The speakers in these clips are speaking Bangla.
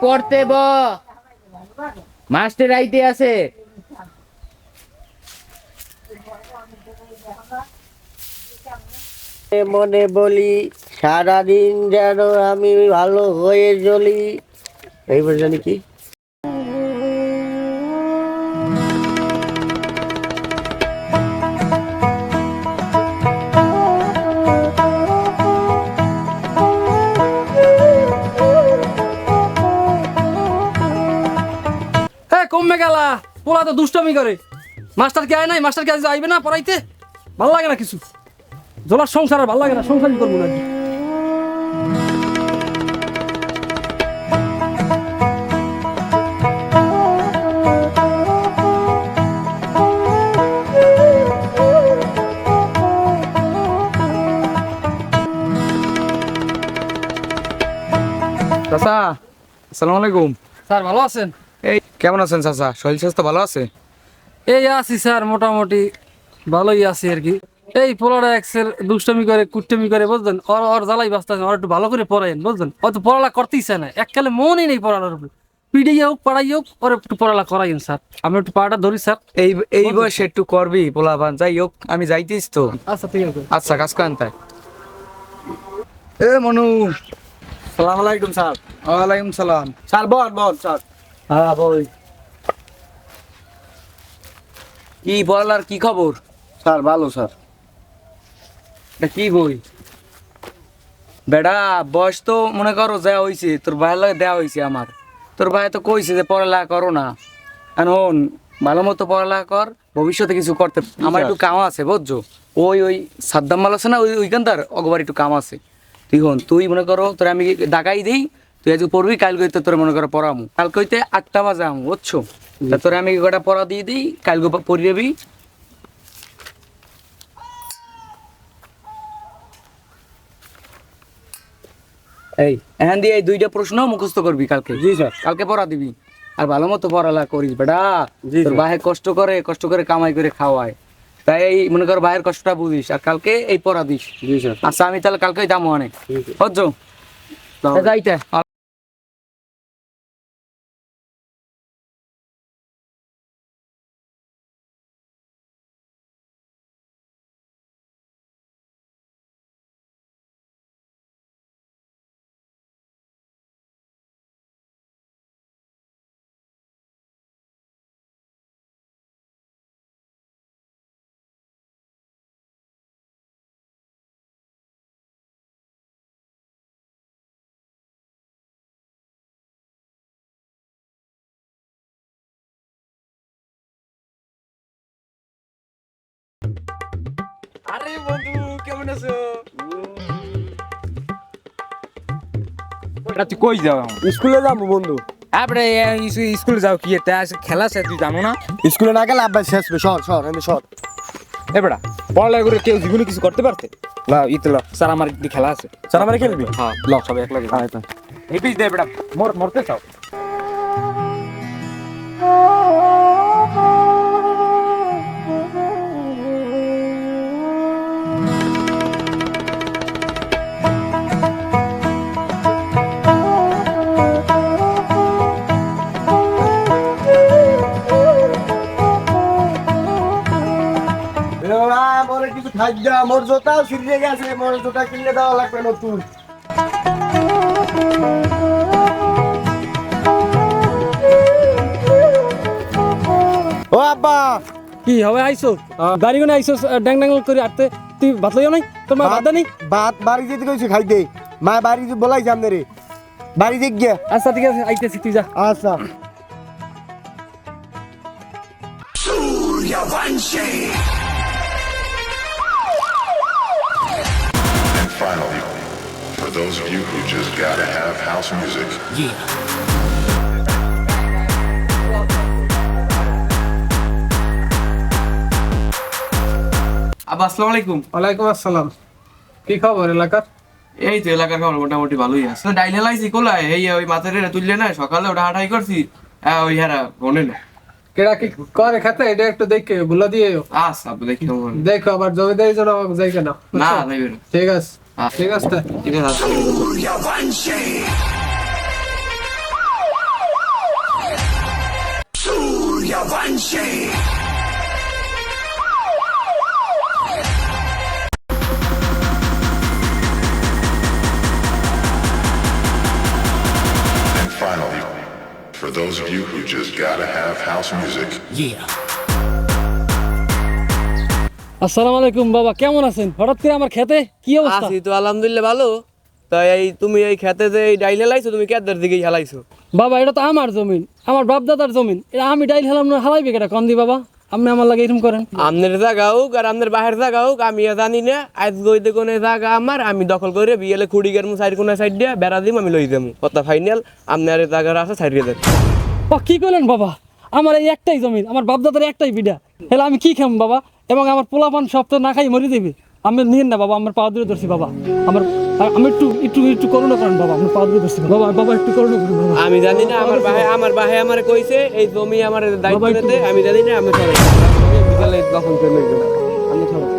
পড়তে ব মাস্টার আইতে আছে। মনে বলি সারাদিন যেন আমি ভালো হয়ে চলি, এইবার জানি কি কমে গেলা পোলা তো দুষ্টমি করে। মাস্টার কে আয় নাই, মাস্টার কে আজ আইবে না পড়াইতে? ভাল লাগে না কিছু, জোলার সংসার আর ভাল লাগে না, সংসারই করবো না। চাচা আসসালামু আলাইকুম। স্যার ভালো আছেন? এই কেমন আছেন চাচা? শরীর স্বাস্থ্য ভালো আছে? এই আছি স্যার, মোটামুটি ভালোই আছি আর কি। এই পোলাটা এক্সের দুষ্টমি করে কুট্টমি করে বুঝলেন, ওর জ্বালাই বাঁচতে ওর একটু ভালো করে পড়াইন বুঝলেন। হয়তো পড়ালা করতেই চায় না, এককালে মনই নেই পড়ানোর উপরে। পিডিয়ে হোক পড়াই হোক ওর একটু পড়ালা করাইন স্যার, আমি একটু পাড়াটা ধরি স্যার। এই এই বয়সে একটু করবি পোলাপান, যাই হোক আমি যাইতেইস তো। আচ্ছা ঠিক আছে। আচ্ছা কাজ করেন তাই। এ মনু। সালাম আলাইকুম স্যার। ওয়ালাইকুম সালাম। স্যার বল স্যার। হ্যাঁ বই। কি পড়ালার কি খবর? স্যার ভালো স্যার। এটা কি বই? বেটা বয়স তো মনে করো যা হয়েছে, তোর ভাইয়ের লাগে দেওয়া হয়েছে আমার। তোর ভাই তো কইছে যে পড়ালেখা করো না, এখন ভালো মতো পড়ালেখা কর, ভবিষ্যতে কিছু করতে। আমার একটু কাম আছে বুঝছো, ওই সাদ্দাম মাল আছে না, ওইখানটার অগবার একটু কাম আছে। তুই মনে করো তোর আমি ডাকাই দিই, তুই আজকে পড়বি, কালকে হইতে তোর মনে করো পড়ামু, কালকে হইতে 8টা বাজে আমু বুঝছো। তা তোর আমি কটা পড়া দিয়ে দিই, কালকে পড়ে যাবি। এই এখান দিয়ে এই 2টা প্রশ্ন মুখস্থ করবি কালকে। জি স্যার। কালকে পড়া দিবি, আর ভালো মতো পড়ালেখা করিস বেটা। জি তোর স্যার। ভাই কষ্ট করে কামাই করে খাওয়ায়, তাই এই মনে কর ভাইয়ের কষ্টটা বুঝিস, আর কালকে এই পড়া দিস। G sir. আচ্ছা আমি তাহলে কালকে যাবো অনেক বুঝছো। যাইতে আরে বন্ধু কেমন আছো? তুই কই যাও? স্কুলে যাবো বন্ধু। আপরে স্কুলে যাও কি এটা খেলা আছে তুই জানো না? স্কুলে না গেলে আব্বা শেষ সর আমি সর। এ বেটা পড়ালেখা করে কেউ জীবনে কিছু করতে পারতে? লা ইতে ল স্যার আমার একটি খেলা আছে। স্যার আমার খেলবি? হ্যাঁ ল সবাই এক লাগে। এই পিস দে বেটা, মরতে চাও? মোর কিছু খাদ্য, মোর জোতাও ছিঁড়ে গেছে, মোর জোতা কিনে দেওয়া লাগবে নতুন। ও আব্বা। কি হবে আইসো গাড়ি কোনে আইসো ড্যাং ড্যাং করে আটতে, তুই ভাত লইও নাই? তোর মা বাদ নেই? ভাত বাড়ি যেতে কইছি খাইতে, মা বাড়ি বলাই যাম রে, বাড়ি দিক গিয়া। আচ্ছা ঠিক আছে আইতেছি, তুই যা। আচ্ছা। And finally, for those of you who just gotta have house music, আব্বা আসসালামু আলাইকুম। ওয়ালাইকুম আসসালাম। কি খবর এলাকার? এই তো এলাকার খবর মোটামুটি ভালোই আছে। ডাইলে লাইছি কোলায়, এই ওই মাথারে তুললে না, সকালে ওটা হাঁটাই করছি, ওই হারা মনে না। কেডা কি করে খেতে, এটা একটু দেখে বলে দিয়ে আচ্ছা আব্বা দেখি মনে দেখো, আবার জমিদারি জন্য আমাকে যাই কেন? না যাইবে না। ঠিক আছে ঠিক আছে। ঠিক আছে। For those of you who just gotta have house music. আসসালামু আলাইকুম বাবা, কেমন আছেন? হঠাৎ করে আমার খেতে কি অবস্থা? আছি তো আলহামদুলিল্লাহ ভালো। তাই এই তুমি এই খেতে যে এই ডাইল হেলাইছো, তুমি কেদার দিকেই হেলাইছো। বাবা এটা তো আমার জমিন, আমার বাপ দাদার জমিন, এটা আমি ডাইল হেলাম না হালাইবে কেটা কন্দি বাবা? আপনি আমার লাগে এরকম করেন? আমনের জায়গা হোক আর আমনের বাহের জায়গা হোক আমি জানি না। আজ গইতে কোনে জায়গা আমার, আমি দখল করে বিয়েলে খুঁড়ি গের সাইড কোনে সাইড দিয়ে বেড়া দিম, আমি লই যাবো। কথা ফাইনাল, আপনার জায়গা আছে সাইড দিয়ে দেন। ও কি করলেন বাবা? আমার এই একটাই জমিন, আমার বাপ দাদার একটাই বিডা, হেলে আমি কি খাম বাবা? এবং আমার পোলাপান সব তো না খাই মরে দেবে। আমি নিয়েন না বাবা, আমার পা ধরে ধরছি বাবা। আমি একটু একটু একটু করুণা করেন বাবা, আমার পা ধরে ধরছি বাবা। বাবা একটু করুণা করুন বাবা। আমি জানি না, আমার বাহে আমার কইছে এই জমি আমার দায়িত্ব নিতে, আমি জানি না। আমি সরাই বিকালে দখল করে লই যাবো, আমি সরাই।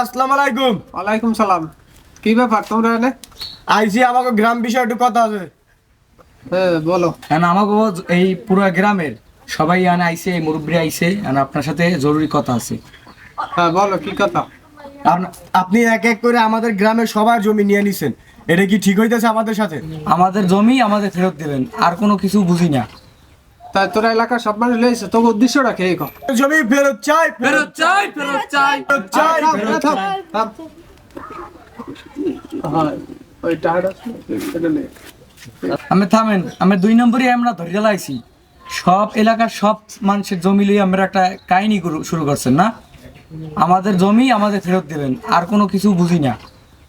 আসসালামু আলাইকুম। ওয়ালাইকুম সালাম। কি ব্যাপার তোমরা এনে? আইসি আমাকে গ্রাম বিষয়ে একটু কথা আছে। হ্যাঁ বলো। কেন আমাকে এই পুরো গ্রামের সবাই আনে আইছে, মুরব্বী আইছে, আপনার সাথে জরুরি কথা আছে। হ্যাঁ বলো কি কথা? আপনি এক এক করে আমাদের গ্রামের সবার জমি নিয়ে নিছেন, এটা কি ঠিক হইতেছে আমাদের সাথে? আমাদের জমি আমাদের ফেরত দেবেন, আর কোনো কিছু বুঝি না। তাই তোরা এলাকার সব মানুষ লেগেছে, তোকে উদ্দেশ্যটা কে? জমি ফেরত চাই, ফেরত চাই, ফেরত চাই। ওই টাকাটা এটা নে। আমি থামেন, আমি 2 নম্বরই আমরা ধরে জ্বালাইছি। সব এলাকার সব মানুষের জমি লিয়ে আমরা একটা কাহিনী শুরু করছেন না। আমাদের জমি আমাদের ফেরত দেবেন, আর কোনো কিছু বুঝি না।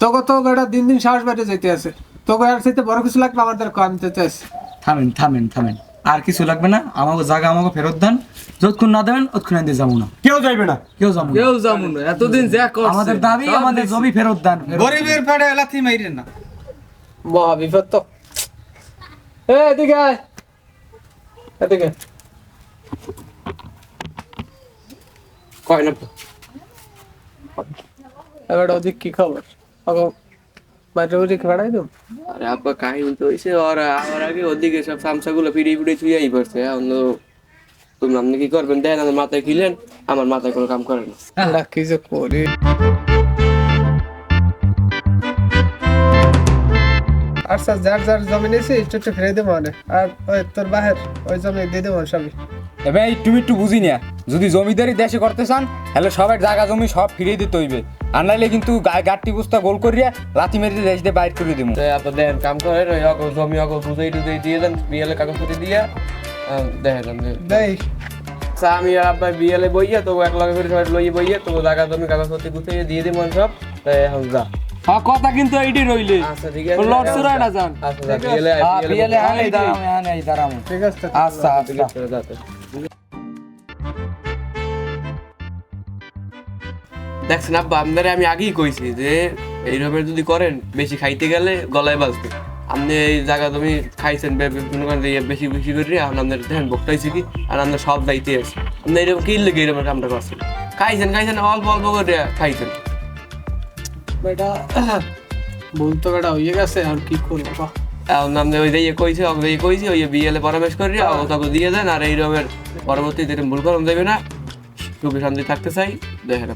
তোকে তো এটা দিন দিন সাহস বেড়ে যেতে আছে। তোকে আর চাইতে বড় কিছু লাগবে আমাদের কামতে চাইছি। থামেন থামেন থামেন, আর কিছু লাগবে না। আমাকে জায়গা আমাকে ফেরত দেন, যতক্ষণ না দেবেন ততক্ষণ আমি যাবো না। কেউ যাইবে না, কেউ যাবো না। কেউ যাবো না, এতদিন যা করছে আমাদের দাবি আমাদের জমি ফেরত দেন। গরিবের পেটে লাথি মাইরেন না। মহা বিপদ তো। এদিকে আয়, এদিকে। কয় না এবার ওদিক কি খবর? বাইরে ওদিকে বেড়াই তো। আরে আব্বা কাহিনী তো হয়েছে, আর আমার আগে ওদিকে সব সামসাগুলো ফিরে ফিরে ছুঁয়াই পড়ছে। এখন তো তুমি আপনি কি করবেন দেন, আমার মাথায় খিলেন, আমার মাথায় কোনো কাম করে না। আমরা কি যে করি। আচ্ছা যার যার জমি নিয়েছি একটু একটু ফিরে দেবো মানে। আর ওই তোর বাহের ওই জমি দিয়ে দেবো সবই। এবার একটু একটু বুঝি না, যদি জমিদারি দেশে করতে চান তাহলে সবাই জায়গা জমি সব ফিরিয়ে দিতে হইবে, আর নাইলে কিন্তু গাড়টি বুঝতে গোল করিয়া লাথি মেরে দেশ দিয়ে বাইর করে দেবো। আপনার দেন কাম করেন, ওই জমি বুঝাই টুজাই দিয়ে দেন, বিয়েলে কাগজপত্র দিয়া দেখেন। দেই আচ্ছা আমি আর আব্বা বিয়েলে বইয়া তো এক লগে করে সবাই লইয়ে বইয়া তো জায়গা জমি কাগজপত্র গুছিয়ে দিয়ে দিব সব। তাই এখন যা কথা কিন্তু এইটি রইলে। আচ্ছা ঠিক আছে, লট চুরাই না যান। আচ্ছা যা বিয়েলে বিয়েলে আনে দাঁড়াম। ঠিক আছে। আচ্ছা আচ্ছা। দেখছেন আব্বা, আপনারে আমি আগেই কইছি যে এইরকম যদি করেন বেশি খাইতে গেলে গলায় বাজবে। আপনি এই জায়গা তুমি খাইছেন বেশি বেশি করে, এখন আপনার ধ্যান বকটাইছি কি, আর আপনার সব দায়িত্বে আছে। আপনি এরকম কি লেগে এরকম কামটা করছেন? খাইছেন অল্প অল্প করে খাইছেন। বেটা ভুল তো বেটা হয়ে গেছে, আর কি করবো? এখন আপনি ওই দিয়ে কইছে ওই বিয়েলে পরামর্শ করি ওটাকে দিয়ে দেন, আর এই রকমের পরবর্তীতে ভুল করুন দেবে না। সুখে শান্তি থাকতে চাই, দেখেন।